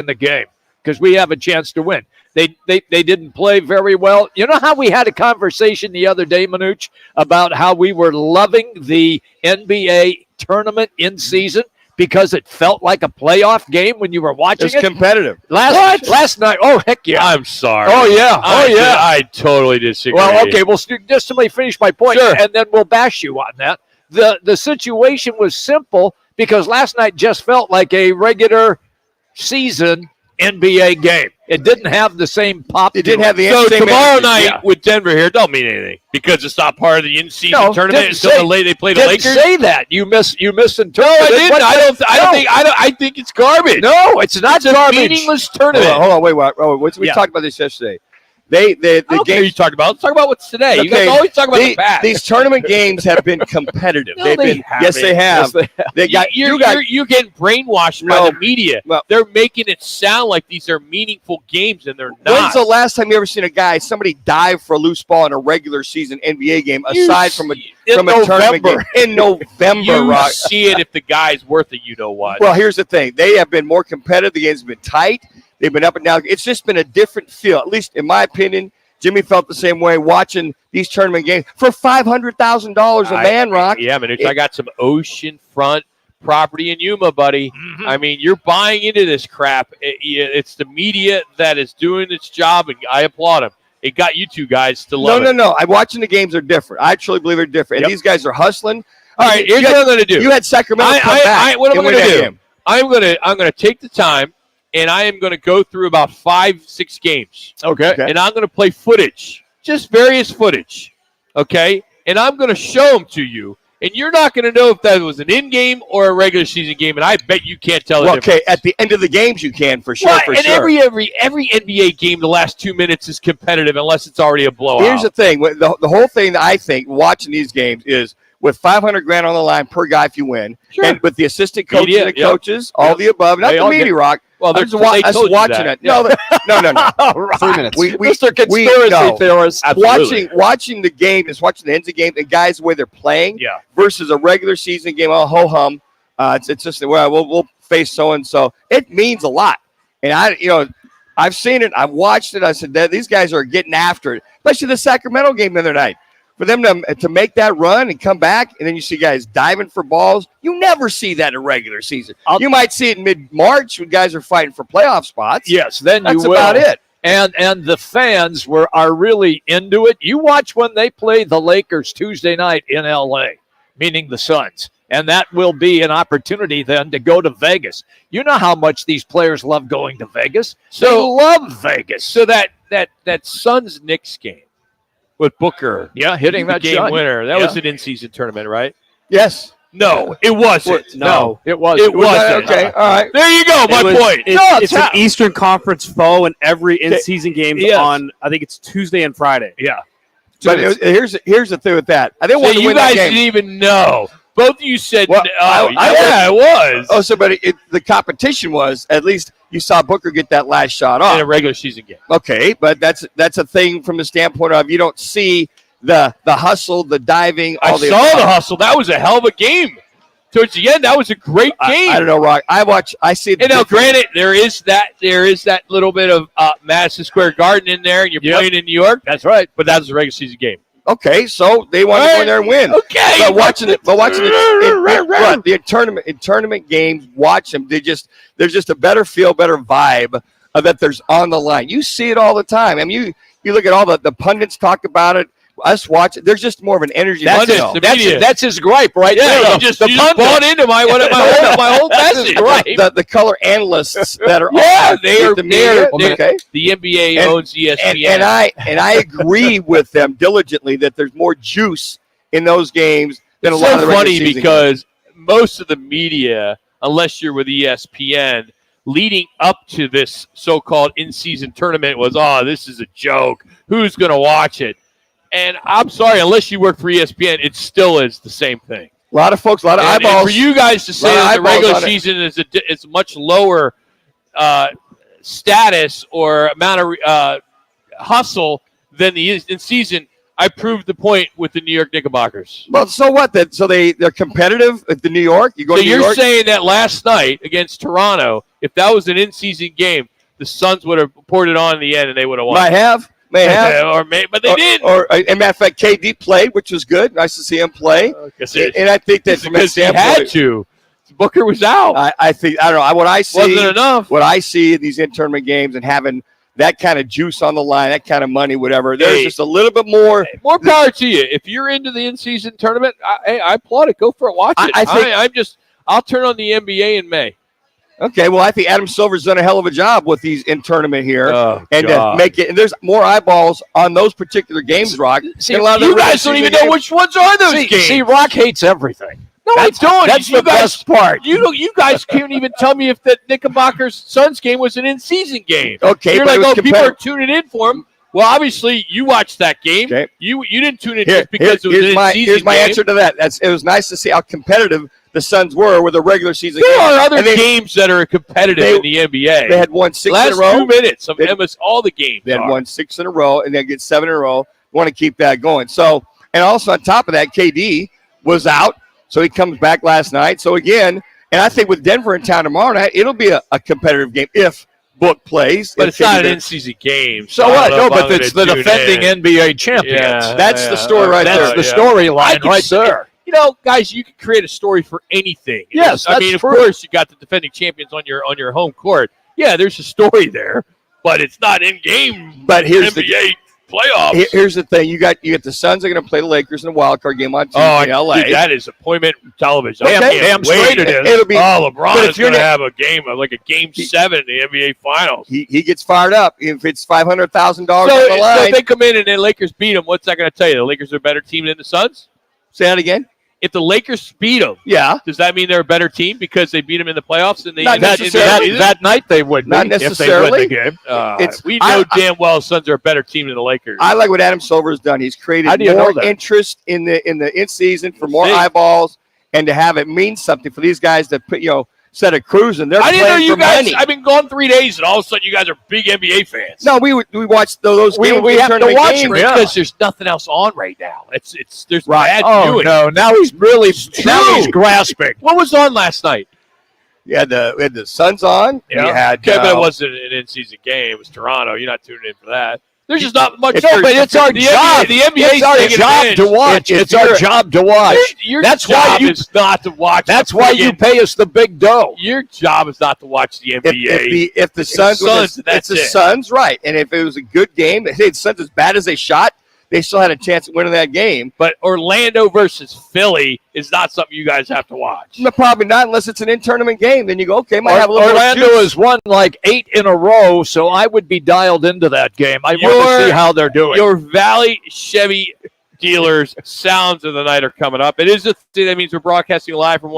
in the game because we have a chance to win. They didn't play very well. You know how we had a conversation the other day, Manuch, about how we were loving the NBA tournament in season because it felt like a playoff game when you were watching it? It's competitive. Last night, oh, heck yeah. I'm sorry. Oh, yeah. I totally disagree. Well, okay, well, just let me finish my point, Sure. and then we'll bash you on that. The situation was simple because last night just felt like a regular season NBA game. It didn't have the same pop. It didn't have the So same tomorrow energy. night Yeah. with Denver here don't mean anything because it's not part of the in-season No, tournament didn't until say- they play the Didn't Lakers. say that. You misinterpreted. No, I didn't. What- I think it's garbage. No, it's not It's a garbage. meaningless tournament. Hold on, wait. We Yeah. talked about this yesterday. The game you games. talked about. Let's talk about what's today. You guys Okay, always talk about the past. These tournament games have been competitive. No, They've they been. haven't. Yes, they have. They got. you're getting brainwashed No. by the media. Well- They're making it sound like these are meaningful games, and they're When's not. the last time you ever seen somebody dive for a loose ball in a regular season NBA game, aside from a tournament game in November? You Rock. see it if the guy's worth it. You know what? Well, here's the thing: they have been more competitive. The games have been tight. They've been up and down. It's just been a different feel, at least in my opinion. Jimmy felt the same way watching these tournament games for $500,000 a man, Rock. Yeah, man. I got some oceanfront property in Yuma, buddy. Mhm. I mean, you're buying into this crap. It's the media that is doing its job, and I applaud them. It got you two guys to love it. No. I'm watching the games are different. I truly believe they're different. Yep. And these guys are hustling. All right, here's what I'm going to do. You had Sacramento come back. What am I and win going to that do? game. I'm going to take the time, and I am going to go through about 5-6 games. Okay. And I'm going to play footage, just various footage, okay? And I'm going to show them to you, and you're not going to know if that was an in-game or a regular season game, and I bet you can't tell the Well, difference. okay, at the end of the games you can for sure. Well, for and sure. every NBA game, the last 2 minutes is competitive unless it's already a blowout. Here's the thing: the whole thing that I think watching these games is with $500,000 on the line per guy if you win, Sure. and with the assistant coaches Media, and the yep. coaches, all the above, not They the all media, get- Rock. well, I'm they're just they us told you watching that. it. No. All right. 3 minutes. Mr. Conspiracy Theorist. Absolutely. Watching the game is watching the ends of the game, and guys the way they're playing Yeah. versus a regular season game. Oh, ho hum. It's just we'll face so and so. It means a lot, and I've seen it. I've watched it. I said that these guys are getting after it, especially the Sacramento game the other night. For them to make that run and come back, and then you see guys diving for balls. You never see that in a regular season. You might see it in mid-March when guys are fighting for playoff spots. Yes, then That's you will. about it. And the fans are really into it. You watch when they play the Lakers Tuesday night in L.A., meaning the Suns, and that will be an opportunity then to go to Vegas. You know how much these players love going to Vegas. They love Vegas. So that Suns-Knicks game with Booker, Yeah, hitting the that game shot. winner, that Yeah. was an in-season tournament, right? Yes. No, it wasn't. No. It was. It wasn't. Okay. All right. There you go. My point. It's an Eastern Conference foe, and every in-season game's Yes. on, I think it's Tuesday and Friday. Yeah. But here's the thing with that. I didn't want to you win guys that game. didn't even know. Both of you said, Well, it was. Oh, so but the competition was at least you saw Booker get that last shot in a off. regular season game. Okay, but that's a thing from the standpoint of you don't see the hustle, the diving. I All saw the hustle. That was a hell of a game. Towards the end, that was a great game. I don't know, Rock. I see it. And now, granted, there is that little bit of Madison Square Garden in there, and you're playing in New York. That's right. But that was a regular season game. Okay, so they want to go in there and win. Okay, But watching it the tournament games, watch them. There's just a better feel, better vibe that there's on the line. You see it all the time. I mean, you look at all the pundits talk about it. Us watch it. There's just more of an energy. That's his gripe right there. Yeah, you just bought into my whole message. The color analysts that are they are the media. Okay. The NBA owns ESPN, and I agree with them diligently that there's more juice in those games than it's a lot of so the regular funny season because most of the media, unless you're with ESPN, leading up to this so-called in-season tournament was, this is a joke. Who's going to watch it? And I'm sorry, unless you work for ESPN, it still is the same thing. A lot of folks, a lot of eyeballs. And for you guys to say that the regular season is much lower status or amount of hustle than the in-season, I proved the point with the New York Knickerbockers. Well, so what? So they're competitive at the New York. You go So to New you're York. saying that last night against Toronto, if that was an in-season game, the Suns would have poured it on in the end and they would have won. May have, But they didn't. Or, as a matter of fact, KD played, which was good. Nice to see him play. And I think that from that Because he had standpoint, to. Booker was out. I think I don't know what I see. Wasn't enough. What I see in these in-tournament games and having that kind of juice on the line, that kind of money, whatever. There's just a little bit more. More power to you. If you're into the in-season tournament, I applaud it. Go for it. Watch it. I think I'll turn on the NBA in May. Okay, well, I think Adam Silver's done a hell of a job with these in-tournament here, and God. make it. And there's more eyeballs on those particular games, Rock. See, than a lot of the You guys regular don't even season know which ones are those games. See, Rock hates everything. No, I don't. That's You the guys- best part. You guys can't even tell me if the Knickerbockers Suns game was an in-season game. Okay, You're but like, it was people are tuning in for them. Well, obviously, you watched that game. Okay. You didn't tune in Here- just because it was here's an in-season here's my game. answer to that. It was nice to see how competitive the Suns were with a regular season There game. are other And games that are competitive in the NBA. They had won 6 Last in a row. 2 minutes of They- Emma's all the games. They had are. won 6 in a row, and they get 7 in a row. Want to keep that going. So, and also on top of that, KD was out, so he comes back last night. So again, and I think with Denver in town tomorrow night, it'll be a competitive game if Book plays. But If it's not KD an in-season game. So I don't what? know No, if I'm but it's the gonna tune defending in. NBA champions. Yeah. That's the story right That's there. the I storyline can right see- there. You know, guys, you can create a story for anything. Yes, I that's mean, of true. course, you got the defending champions on your home court. Yeah, there's a story there, but it's not in game. But here's the NBA playoffs. here's the thing: you got the Suns are going to play the Lakers in a wild card game on Tuesday in LA. Dude, that is appointment television. Damn- I can't damn wait. straight it is. It'll be. Oh, LeBron But if is you're going to not- have a game like a game 7 in the NBA Finals. He gets fired up if it's $500,000 So, on the so if line. they come in and the Lakers beat them, what's that going to tell you? The Lakers are a better team than the Suns? Say that again. If the Lakers beat them, Yeah. does that mean they're a better team because they beat them in the playoffs? And they Not necessarily. That night they would Not be if they necessarily. win the game. We know damn well Suns are a better team than the Lakers. I like what Adam Silver's done. He's created How do you more know that? interest in the in-season for more See. eyeballs and to have it mean something for these guys that put instead of cruising, they're I didn't know playing you for guys. money. I've been gone 3 days, and all of a sudden you guys are big NBA fans. No, we watched those We- games. we have to tournament watch games. them, yeah. because there's nothing else on right now. There's Right. bad Oh viewing. no! Now he's really true. grasping. What was on last night? We had the Suns on. Yeah. We had Okay, but it wasn't an in-season game. It was Toronto. You're not tuning in for that. There's just not much. No, but it's our the job. NBA, the NBA It's our job to watch. It's our job to watch. Your That's job why you. is not to watch. That's the why you friggin- pay us the big dough. Your job is not to watch the NBA. if the Suns, Suns, it's that's the it. Suns, right? And if it was a good game, hey, the Suns as bad as they shot, they still had a chance at winning that game. But Orlando versus Philly is not something you guys have to watch. No, probably not unless it's an in-tournament game. Then you go, okay, might have a little Orlando more juice. has won like 8 in a row, so I would be dialed into that game. I want Your- to see how they're doing. Your Valley Chevy dealers sounds of the night are coming up. It is that means we're broadcasting live from